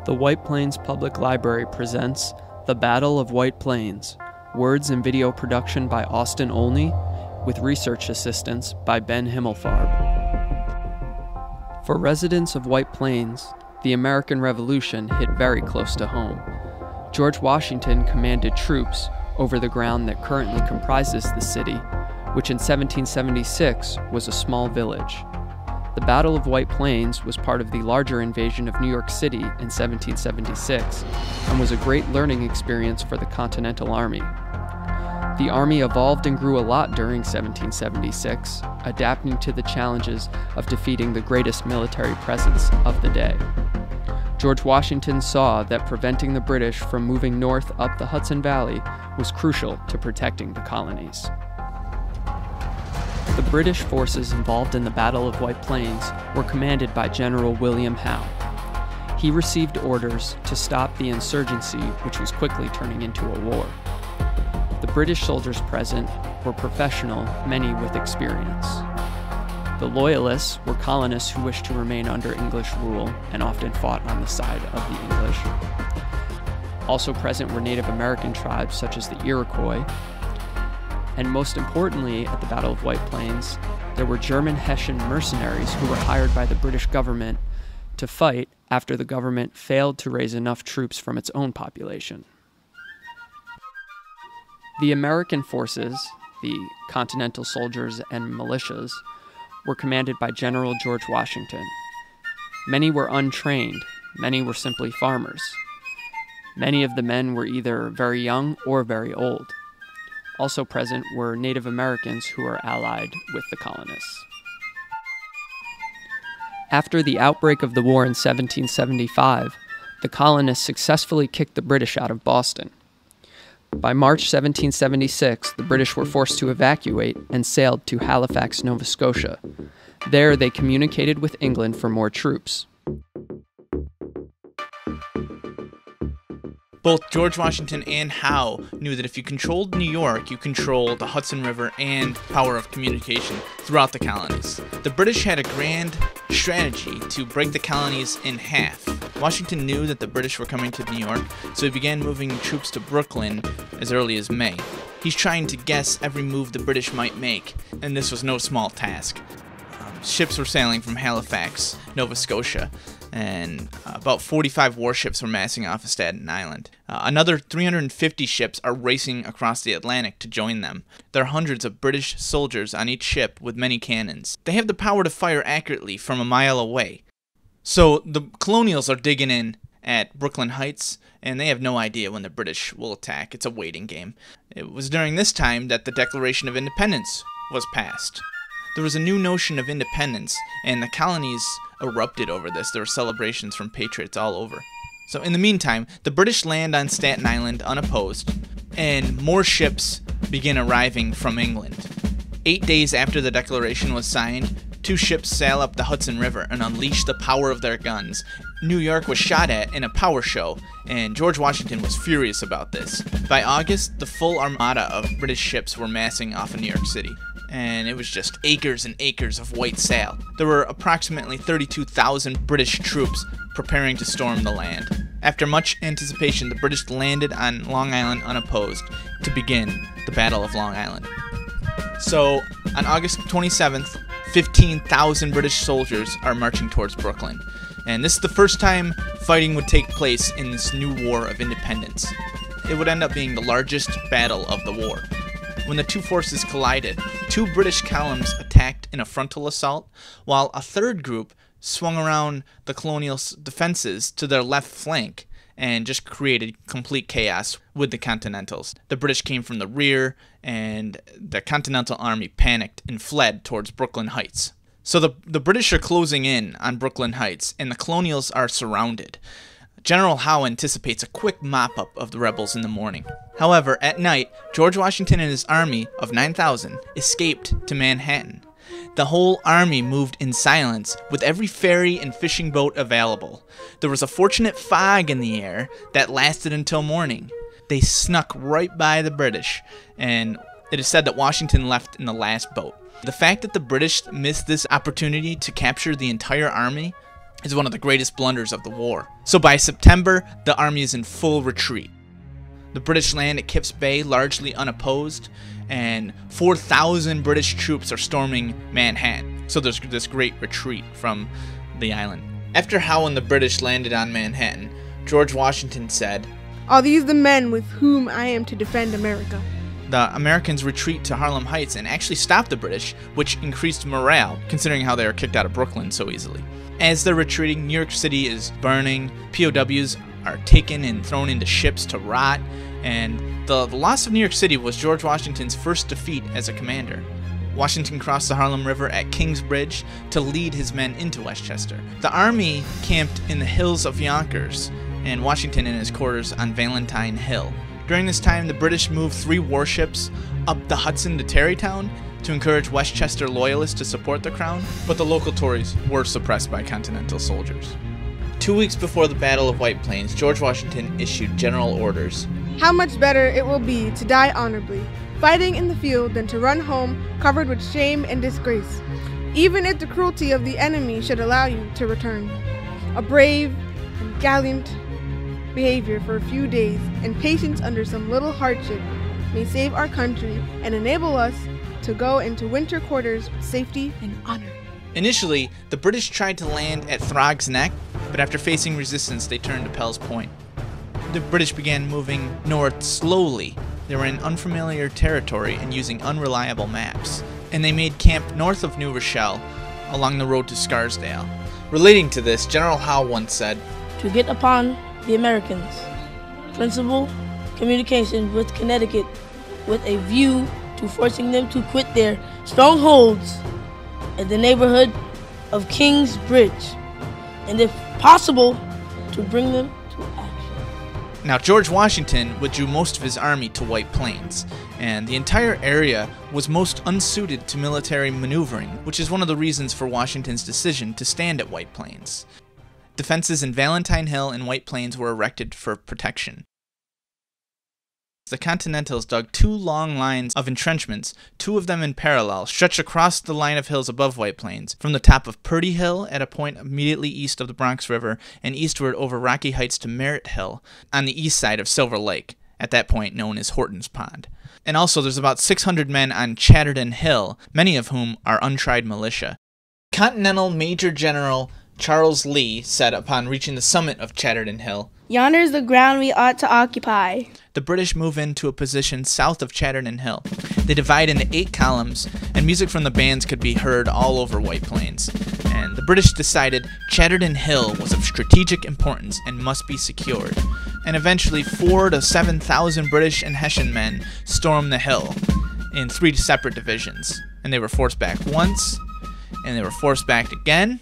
The White Plains Public Library presents The Battle of White Plains, words and video production by Austin Olney, with research assistance by Ben Himmelfarb. For residents of White Plains, the American Revolution hit very close to home. George Washington commanded troops over the ground that currently comprises the city, which in 1776 was a small village. The Battle of White Plains was part of the larger invasion of New York City in 1776 and was a great learning experience for the Continental Army. The Army evolved and grew a lot during 1776, adapting to the challenges of defeating the greatest military presence of the day. George Washington saw that preventing the British from moving north up the Hudson Valley was crucial to protecting the colonies. The British forces involved in the Battle of White Plains were commanded by General William Howe. He received orders to stop the insurgency, which was quickly turning into a war. The British soldiers present were professional, many with experience. The Loyalists were colonists who wished to remain under English rule and often fought on the side of the English. Also present were Native American tribes such as the Iroquois. And most importantly, at the Battle of White Plains, there were German Hessian mercenaries who were hired by the British government to fight after the government failed to raise enough troops from its own population. The American forces, the Continental soldiers and militias, were commanded by General George Washington. Many were untrained, many were simply farmers. Many of the men were either very young or very old. Also present were Native Americans who were allied with the colonists. After the outbreak of the war in 1775, the colonists successfully kicked the British out of Boston. By March 1776, the British were forced to evacuate and sailed to Halifax, Nova Scotia. There, they communicated with England for more troops. Both George Washington and Howe knew that if you controlled New York, you controlled the Hudson River and power of communication throughout the colonies. The British had a grand strategy to break the colonies in half. Washington knew that the British were coming to New York, so he began moving troops to Brooklyn as early as May. He's trying to guess every move the British might make, and this was no small task. Ships were sailing from Halifax, Nova Scotia, and about 45 warships were massing off of Staten Island. Another 350 ships are racing across the Atlantic to join them. There are hundreds of British soldiers on each ship with many cannons. They have the power to fire accurately from a mile away. So the colonials are digging in at Brooklyn Heights, and they have no idea when the British will attack. It's a waiting game. It was during this time that the Declaration of Independence was passed. There was a new notion of independence, and the colonies erupted over this. There were celebrations from patriots all over. So in the meantime, the British land on Staten Island unopposed, and more ships begin arriving from England. 8 days after the Declaration was signed, 2 ships sail up the Hudson River and unleash the power of their guns. New York was shot at in a power show, and George Washington was furious about this. By August, the full armada of British ships were massing off of New York City, and it was just acres and acres of white sail. There were approximately 32,000 British troops preparing to storm the land. After much anticipation, the British landed on Long Island unopposed to begin the Battle of Long Island. So, on August 27th, 15,000 British soldiers are marching towards Brooklyn. And this is the first time fighting would take place in this new war of independence. It would end up being the largest battle of the war. When the two forces collided, 2 British columns attacked in a frontal assault, while a third group swung around the colonial defenses to their left flank and just created complete chaos with the Continentals. The British came from the rear, and the Continental Army panicked and fled towards Brooklyn Heights. So the British are closing in on Brooklyn Heights, and the colonials are surrounded. General Howe anticipates a quick mop-up of the rebels in the morning. However, at night, George Washington and his army of 9,000 escaped to Manhattan. The whole army moved in silence, with every ferry and fishing boat available. There was a fortunate fog in the air that lasted until morning. They snuck right by the British, and it is said that Washington left in the last boat. The fact that the British missed this opportunity to capture the entire army is one of the greatest blunders of the war. So by September, the army is in full retreat. The British land at Kips Bay largely unopposed, and 4,000 British troops are storming Manhattan. So there's this great retreat from the island. After Howe and the British landed on Manhattan, George Washington said, "Are these the men with whom I am to defend America?" The Americans retreat to Harlem Heights and actually stop the British, which increased morale, considering how they were kicked out of Brooklyn so easily. As they're retreating, New York City is burning, POWs are taken and thrown into ships to rot, and the loss of New York City was George Washington's first defeat as a commander. Washington crossed the Harlem River at Kingsbridge to lead his men into Westchester. The army camped in the hills of Yonkers, and Washington in his quarters on Valentine Hill. During this time, the British moved 3 warships up the Hudson to Tarrytown to encourage Westchester loyalists to support the crown, but the local Tories were suppressed by Continental soldiers. 2 weeks before the Battle of White Plains, George Washington issued general orders. "How much better it will be to die honorably, fighting in the field, than to run home covered with shame and disgrace, even if the cruelty of the enemy should allow you to return. A brave and gallant behavior for a few days, and patience under some little hardship, may save our country and enable us to go into winter quarters with safety and honor." Initially, the British tried to land at Throg's Neck, but after facing resistance, they turned to Pell's Point. The British began moving north slowly. They were in unfamiliar territory and using unreliable maps, and they made camp north of New Rochelle along the road to Scarsdale. Relating to this, General Howe once said, "To get upon the Americans, principal communication with Connecticut with a view to forcing them to quit their strongholds in the neighborhood of King's Bridge, and if possible, to bring them to action." Now, George Washington withdrew most of his army to White Plains, and the entire area was most unsuited to military maneuvering, which is one of the reasons for Washington's decision to stand at White Plains. Defenses in Valentine Hill and White Plains were erected for protection. The Continentals dug 2 long lines of entrenchments, 2 of them in parallel, stretched across the line of hills above White Plains, from the top of Purdy Hill at a point immediately east of the Bronx River, and eastward over Rocky Heights to Merritt Hill, on the east side of Silver Lake, at that point known as Horton's Pond. And also there's about 600 men on Chatterton Hill, many of whom are untried militia. Continental Major General Charles Lee said upon reaching the summit of Chatterton Hill, "Yonder is the ground we ought to occupy." The British move into a position south of Chatterton Hill. They divide into 8 columns, and music from the bands could be heard all over White Plains. And the British decided Chatterton Hill was of strategic importance and must be secured. And eventually 4,000 to 7,000 British and Hessian men stormed the hill in 3 separate divisions. And they were forced back once, and they were forced back again.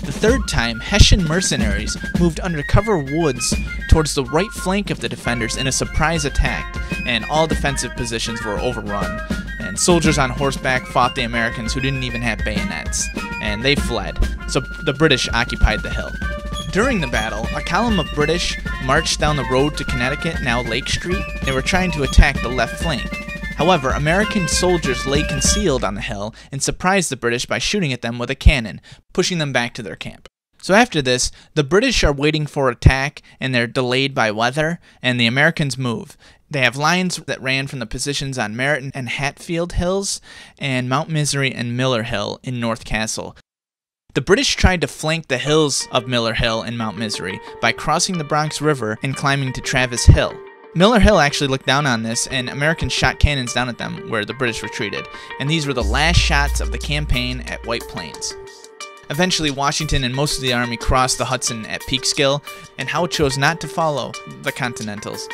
The 3rd time, Hessian mercenaries moved undercover woods towards the right flank of the defenders in a surprise attack, and all defensive positions were overrun, and soldiers on horseback fought the Americans who didn't even have bayonets, and they fled, so the British occupied the hill. During the battle, a column of British marched down the road to Connecticut, now Lake Street. They were trying to attack the left flank. However, American soldiers lay concealed on the hill and surprised the British by shooting at them with a cannon, pushing them back to their camp. So after this, the British are waiting for attack, and they're delayed by weather, and the Americans move. They have lines that ran from the positions on Merritt and Hatfield Hills, and Mount Misery and Miller Hill in North Castle. The British tried to flank the hills of Miller Hill and Mount Misery by crossing the Bronx River and climbing to Travis Hill. Miller Hill actually looked down on this, and Americans shot cannons down at them where the British retreated, and these were the last shots of the campaign at White Plains. Eventually, Washington and most of the army crossed the Hudson at Peekskill, and Howe chose not to follow the Continentals.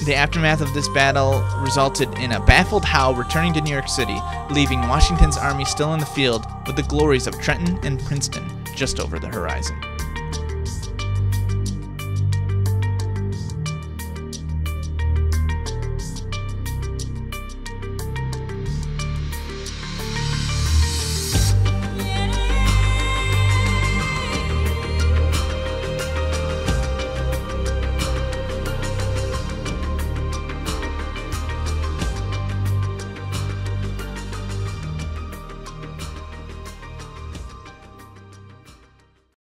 The aftermath of this battle resulted in a baffled Howe returning to New York City, leaving Washington's army still in the field with the glories of Trenton and Princeton just over the horizon.